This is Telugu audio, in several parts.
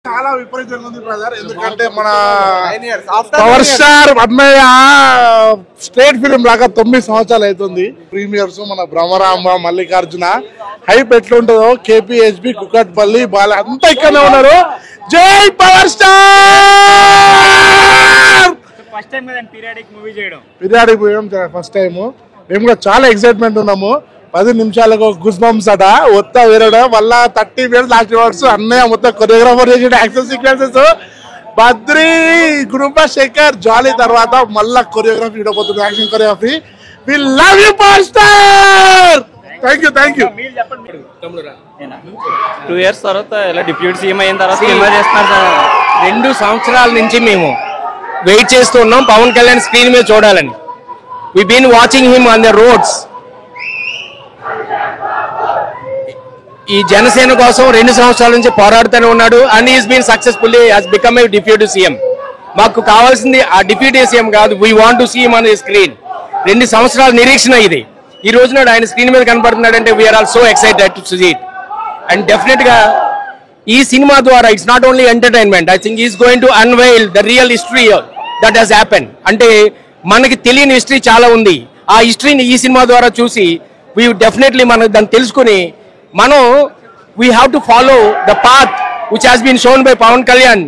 చాలా విపరీతంగా ఉంది బ్రదర్. ఎందుకంటే మన పవర్ స్టార్ అన్నయ్య స్టేట్ ఫిలిం లాగా 9 సంవత్సరాలు అవుతుంది. ప్రీమియర్స్ మన భ్రమరాంబ, మల్లికార్జున హైప్ ఎట్లుంటుందో కేపీహెచ్బి, కుకట్పల్లి, బాల అంతా ఇక్కడనే ఉన్నారు. జై పవర్ స్టార్. ఫస్ట్ టైం కదండి పీరియాడిక్ మూవీ చేయడం. పీరియాడిక్ పోయాం ఫస్ట్ టైం. మేము కూడా చాలా ఎక్సైట్మెంట్ ఉన్నాము. 10 నిమిషాలకు గుస్ బంప్స్ అట ఒత్తా వేరడం వల్ల 30 minutes లాస్ట్ వర్డ్స్ అన్నయ్య మొత్తం కొరియోగ్రాఫర్ చేసిన action sequences Badri group Shekhar Jolly తర్వాత మళ్ళా కొరియోగ్రఫీ ఇవ్వబోతుంది. Action choreography. We love you power star. Thank you. 2 years తర్వాత ఇలా డిప్యూటీ సీఎం అయిన తర్వాత సినిమా చేస్తున్నారు. 2 సంవత్సరాల నుంచి మేము వెయిట్ చేస్తూ ఉన్నాం పవన్ కళ్యాణ్ స్క్రీన్ మీద చూడాలని. We been watching him on the roads. ఈ జనసేన కోసం 2 సంవత్సరాల నుంచి పోరాడుతూనే ఉన్నాడు. And is been successfully has become a deputy CM. మాకు కావాల్సింది ఆ డిప్యూటీ సీఎం కాదు, we want to see him on the screen. 2 సంవత్సరాల నిరీక్షణ ఇది. ఈ రోజున ఆయన స్క్రీన్ మీద కనపడుతున్నాడంటే we are all so excited to see it. And definite గా ఈ సినిమా ద్వారా it's not only entertainment. I think is going to unveil the real history that has happen. అంటే మనకి తెలియని హిస్టరీ చాలా ఉంది. ఆ హిస్టరీని ఈ సినిమా ద్వారా చూసి వీ డెఫినెట్లీ మనం దాన్ని తెలుసుకుని మనం we have to follow the path which has been shown by Pawan Kalyan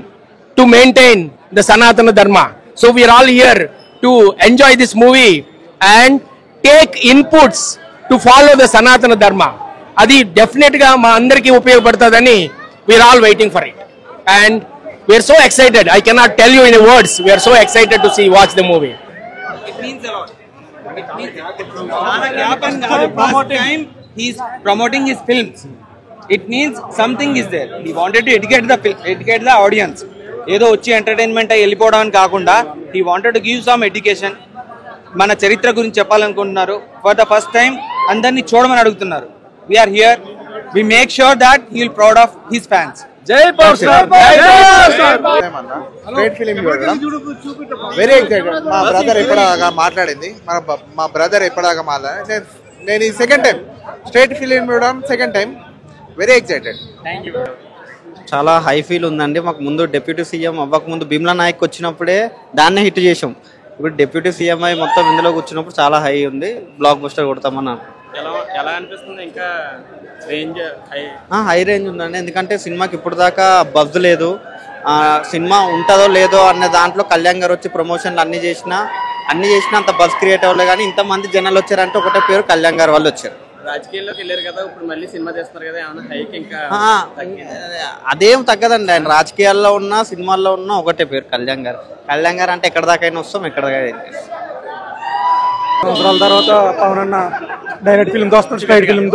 to maintain the Sanatana Dharma. So we are all here to enjoy this movie and take inputs to follow the Sanatana Dharma. అది డెఫినెట్ గా మా అందరికీ ఉపయోగపడుతుందని we are all waiting for it. And we are so excited. I cannot tell you in words. We are so excited to see watch the movie. He's promoting his films. It means something is there. He wanted to educate the audience. ఏదో వచ్చి ఎంటర్టైన్మెంట్ అయ్యి వెళ్ళిపోవడానికి కాకుండా he wanted to give some education. మన చరిత్ర గురించి చెప్పాలనుకుంటున్నారు. ఫర్ ద ఫస్ట్ టైం అందరినీ చూడమని అడుగుతున్నారు. We are here. We make sure that he will proud of his fans. జై power star. Straight film very excited. మా బ్రదర్ ఎప్పటిదాకా మాట్లాడింది. మా బ్రదర్ ఎప్పటిదాకా మాట్లాడి నేను ఈ సెకండ్ టైం స్ట్రేట్ ఫిలిం చూడడం సెకండ్ టైం. Very excited. చాలా హై ఫీల్ ఉందండి. మాకు ముందు డిప్యూటీ సీఎం అవ్వక ముందు భీమ్లా నాయక్ వచ్చినప్పుడే దాన్నే హిట్ చేసాం. ఇప్పుడు డిప్యూటీ సీఎం అయి మొత్తం ఇందులో కూర్చున్నప్పుడు చాలా హై ఉంది. బ్లాక్ బస్టర్ కొడతామన్నాను. ఎలా అనిపిస్తుంది? ఇంకా రేంజ్ హై రేంజ్ ఉందండి. ఎందుకంటే సినిమాకి ఇప్పుడు దాకా బజ్ లేదు. సినిమా ఉంటుందో లేదో అనే దాంట్లో కళ్యాణ్ గారు వచ్చి ప్రమోషన్లు అన్ని చేసినా అంత బజ్ క్రియేట్ అవ్వలేదు. కానీ ఇంతమంది జనాలు వచ్చారంటే ఒకటే పేరు కళ్యాణ్ గారు వాళ్ళు వచ్చారు. రాజకీయాల్లోకి వెళ్ళారు కదా, ఇప్పుడు మళ్ళీ సినిమా చేస్తున్నారు కదా, ఏమైనా హైక్ ఇంకా అదేం తగ్గదండి. ఆయన రాజకీయాల్లో ఉన్నా సినిమాల్లో ఉన్నా ఒకటే పేరు కళ్యాణ్ గారు. కళ్యాణ్ గారు అంటే ఎక్కడ దాకైనా వస్తాం, ఎక్కడ దాకా. సంవత్సరాల తర్వాత పవన్ అన్న డైరెక్ట్ ఫిల్మ్ వస్తున్నాడు. స్ట్రైట్ ఫిల్మ్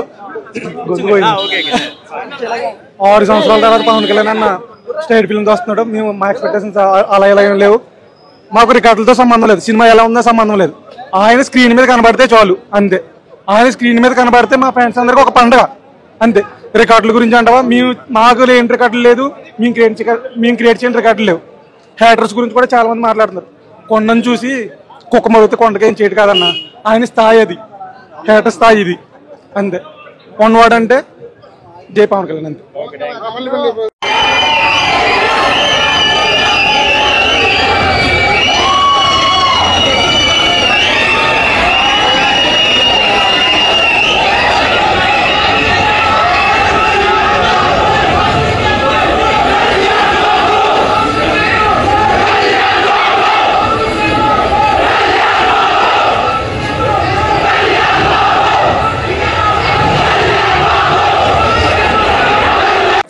6 సంవత్సరాల తర్వాత పవన్ కళ్యాణ్ అన్న స్ట్రైట్ ఫిల్మ్ వస్తున్నాడు. మేము మా ఎక్స్పెక్టేషన్స్ అలా ఎలా ఏం లేవు. మాకు రికార్డులతో సంబంధం లేదు. సినిమా ఎలా ఉందో సంబంధం లేదు. ఆయన స్క్రీన్ మీద కనబడితే చాలు, అంతే. ఆయన స్క్రీన్ మీద కనబడితే మా ఫ్రెండ్స్ అందరికీ ఒక పండుగ, అంతే. రికార్డుల గురించి అంటావా, మాకు లేని రికార్డులు లేదు, మేము క్రియేట్ చేయని రికార్డులు లేవు. హ్యాటర్స్ గురించి కూడా చాలా మంది మాట్లాడుతున్నారు. కొండను చూసి కుక్క మొదటి కొండకి ఏం చేయడు కాదన్న. ఆయన స్థాయి అది, హ్యాటర్ స్థాయి ఇది, అంతే. వన్ వర్డ్ అంటే జై పవన్ కళ్యాణ్, అంతే.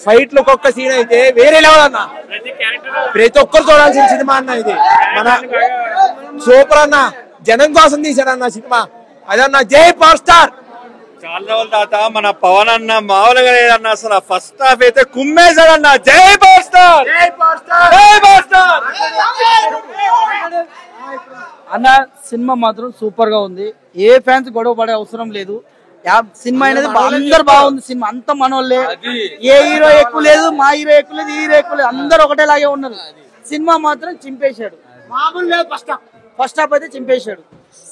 ఫైట్ లో ఒక్కొక్క సీన్ అయితే వేరే లెవెల్ అన్న. ప్రతి ఒక్కరు చూడాల్సిన సినిమా అన్న ఇది. మన సూపర్ అన్న, జనం కోసం తీశాడన్న సినిమా అదన్న. జై పవర్ స్టార్. చాలా రోజుల తర్వాత మన పవన్ అన్న మామూలుగా లేదన్న. అసలు ఫస్ట్ హాఫ్ అయితే కుమ్మేశాడన్న. జై పవర్ స్టార్. అన్న సినిమా మాత్రం సూపర్ గా ఉంది. ఏ ఫ్యాన్స్ గొడవ పడే అవసరం లేదు. సినిమా అనేది అందరు బాగుంది. సినిమా అంతా మనోళ్ళే. ఏ హీరో ఎక్కువ లేదు, మా హీరో ఎక్కువ లేదు, ఈ హీరో ఎక్కువ లేదు, అందరు ఒకటేలాగే ఉన్నారు. సినిమా మాత్రం చింపేశాడు. మామూలు లేదు. ఫస్ట్ హాఫ్ అయితే చింపేశాడు.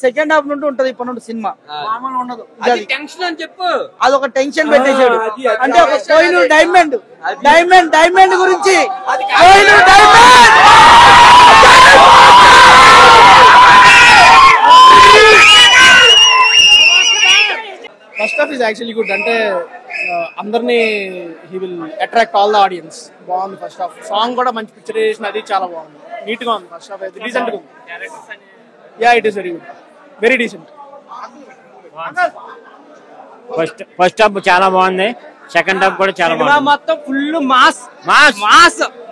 సెకండ్ హాఫ్ నుండి ఉంటది ఇప్పటి నుండి సినిమా మామూలు ఉండదు. టెన్షన్ అని చెప్పు. అదొక టెన్షన్ పెట్టేశాడు. అంటే ఒక కోహినూర్ డైమండ్ గురించి Kohinoor diamond first half is actually good. అంటే అందరినీ he will attract all the audience. బాగుంది ఫస్ట్ హాఫ్. సాంగ్ కూడా మంచి పిక్చరైజేషన్ అది చాలా బాగుంది. నీట్ గా ఉంది ఫస్ట్ హాఫ్ అయితే. డీసెంట్ గా ఉంది. Yeah it is very good, very decent. First half చాలా బాగుంది, సెకండ్ హాఫ్ కూడా చాలా బాగుంది. మొత్తం ఫుల్ మాస్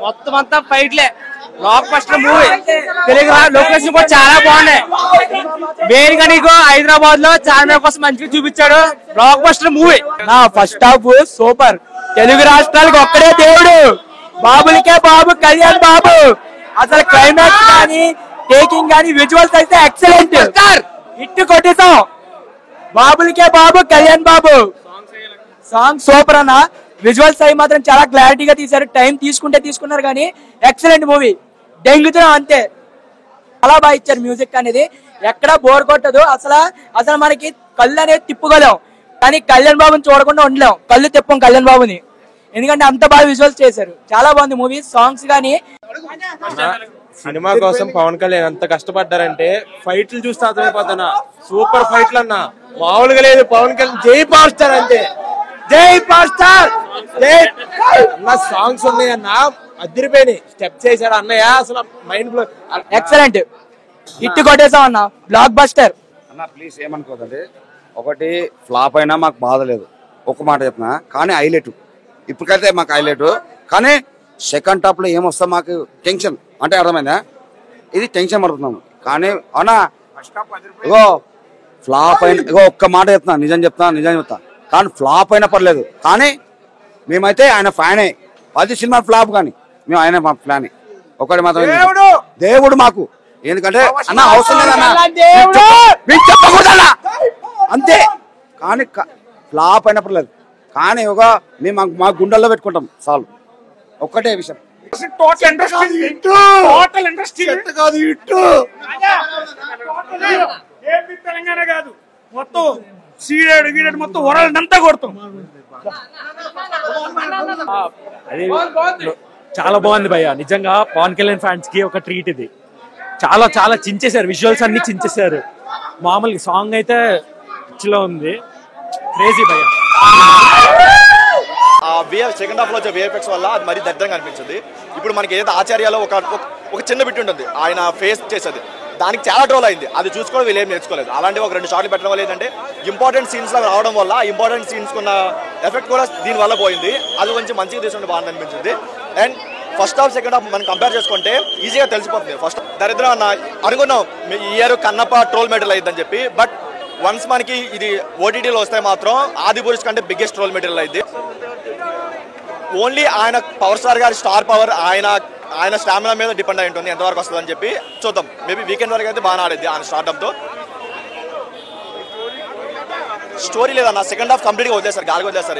మొత్తం అంతా ఫైట్లే. Blockbuster movie. Telugu location కూడా చాలా బాగున్నాయి. మెయిన్ గా నీకు హైదరాబాద్ లో చార్మినార్ కోసం మంచిగా చూపించాడు. Block buster movie. నా ఫస్ట్ హాఫ్ సూపర్. తెలుగు రాష్ట్రాలకు ఒక్కడే దేవుడు, బాబులకే బాబు, కళ్యాణ్ బాబు. అసలు క్లైమాక్స్ కానీ టేకింగ్ కానీ విజువల్స్ అయితే ఎక్సలెంట్. హిట్ కొట్టేసాం. బాబులకే బాబు, కళ్యాణ్ బాబు. సాంగ్ సూపర్ అన్న. విజువల్స్ అవి మాత్రం చాలా క్లారిటీగా తీశారు. టైం తీసుకున్నారు కానీ ఎక్సలెంట్ మూవీ. డెంగుతున్నాం అంతే. చాలా బాగా ఇచ్చారు. మ్యూజిక్ అనేది ఎక్కడా బోర్ కొట్టదు. అసలు మనకి కళ్ళు అనేది తిప్పుకోలేం, కానీ కళ్యాణ్ బాబుని చూడకుండా ఉండలేం. కళ్ళు తిప్పం కళ్యాణ్ బాబుని, ఎందుకంటే అంత బాగా విజువల్స్ చేశారు. చాలా బాగుంది మూవీ. సాంగ్స్ కానీ సినిమా కోసం పవన్ కళ్యాణ్ ఎంత కష్టపడ్డారంటే ఫైట్లు చూస్తే అర్థమైపోతున్నా. సూపర్ ఫైట్లు అన్న, మామూలుగా లేదు. పవన్ కళ్యాణ్ జై పవర్ స్టార్ అంతే. జై పవర్ స్టార్. జై అన్న. సాంగ్స్ ఉన్నాయి అన్న, అదిరిపోయినాయి. స్టెప్ చేశాడు అన్నయ్య, అసలు మైండ్ బ్లో. ఎక్సలెంట్. హిట్ కొట్టేసాం అన్న. బ్లాక్ బస్టర్ అన్న. ప్లీజ్ ఏమనుకోదండి. ఒకటి ఫ్లాప్ అయినా మాకు బాధ లేదు, ఒక మాట చెప్తున్నా. కానీ హైలైట్ ఇప్పటికైతే మాకు హైలైట్. కానీ సెకండ్ టాప్ లో ఏమొస్తా మాకు టెన్షన్. అంటే అర్థమైందా? ఇది టెన్షన్ పడుతున్నాము. కానీ అవునా ఇగో ఫ్లాప్ అయిన, ఇగో ఒక్క మాట చెప్తున్నా, నిజం చెప్తా. కానీ ఫ్లాప్ అయినా పర్లేదు, కానీ మేమైతే ఆయన ఫ్యానే. 10 సినిమా ఫ్లాప్ కానీ మేము ఆయన ఫ్యానే. ఒకటి మాత్రం దేవుడు మాకు. ఎందుకంటే అన్న అవసరం లేదన్నా, చెప్పకూడదన్నా అంతే. కానీ ఫ్లాప్ అయినా పర్లేదు, కానీ ఒక మేము మా గుండెల్లో పెట్టుకుంటాం చాలు. ఒక్కటే విషయం. తెలంగాణ కాదు, మొత్తం సీడెడ్ మొత్తం వరల్డ్ అంతా కొడతాం. అది చాలా బాగుంది భయ్య. నిజంగా పవన్ కళ్యాణ్ ఫ్యాన్స్ కి ఒక ట్రీట్ ఇది. చాలా చాలా చించేశారు, విజువల్స్ అన్ని చించేశారు. మామూలుగా సాంగ్ అయితే పిచ్చిలో ఉంది. క్రేజీ భయ్య. సెకండ్ హాఫ్ లో వచ్చే విఎఫ్ఎక్స్ వల్ల అది మరీ దరిద్రంగా అనిపించింది. ఇప్పుడు మనకి ఏదైతే ఆచార్యాలో ఒక చిన్న బిట్ ఉంటుంది, ఆయన ఫేస్ చేసేది, దానికి చాలా ట్రోల్ అయింది. అది చూసుకోవడం వీళ్ళు ఏం నేర్చుకోలేదు. అలాంటి ఒక 2 షాట్లు పెట్టడం వల్ల ఏంటంటే ఇంపార్టెంట్ సీన్స్ లాగా రావడం వల్ల ఇంపార్టెంట్ సీన్స్ కున్న ఎఫెక్ట్ కూడా దీని వల్ల పోయింది. అది కొంచెం మంచిగా తీసుకుంటే బాగుంది అనిపించింది. And first half second half మనం కంపేర్ చేసుకుంటే ఈజీగా తెలిసిపోతుంది. ఫస్ట్ దరిద్రం అన్న అనుకున్నాం ఈ ఇయర్ కన్నప్ప ట్రోల్ మెటీరియల్ అయిందని చెప్పి. బట్ వన్స్ మనకి ఇది ఓటీటీలో వస్తే మాత్రం ఆదిపురుష్ కంటే బిగ్గెస్ట్ ట్రోల్ మెటీరియల్ అయింది. ఓన్లీ ఆయన పవర్ స్టార్ గారి స్టార్ పవర్, ఆయన స్టామినా మీద డిపెండ్ అయి ఉంటుంది ఎంతవరకు వస్తుందని చెప్పి చూద్దాం. మేబీ వీకెండ్ వరకు అయితే బాగా ఆడేది ఆయన స్టార్టప్తో. స్టోరీ లేదన్న, సెకండ్ హాఫ్ కంప్లీట్గా వదిలేస్తారు, గాలికి వదిలేస్తారు.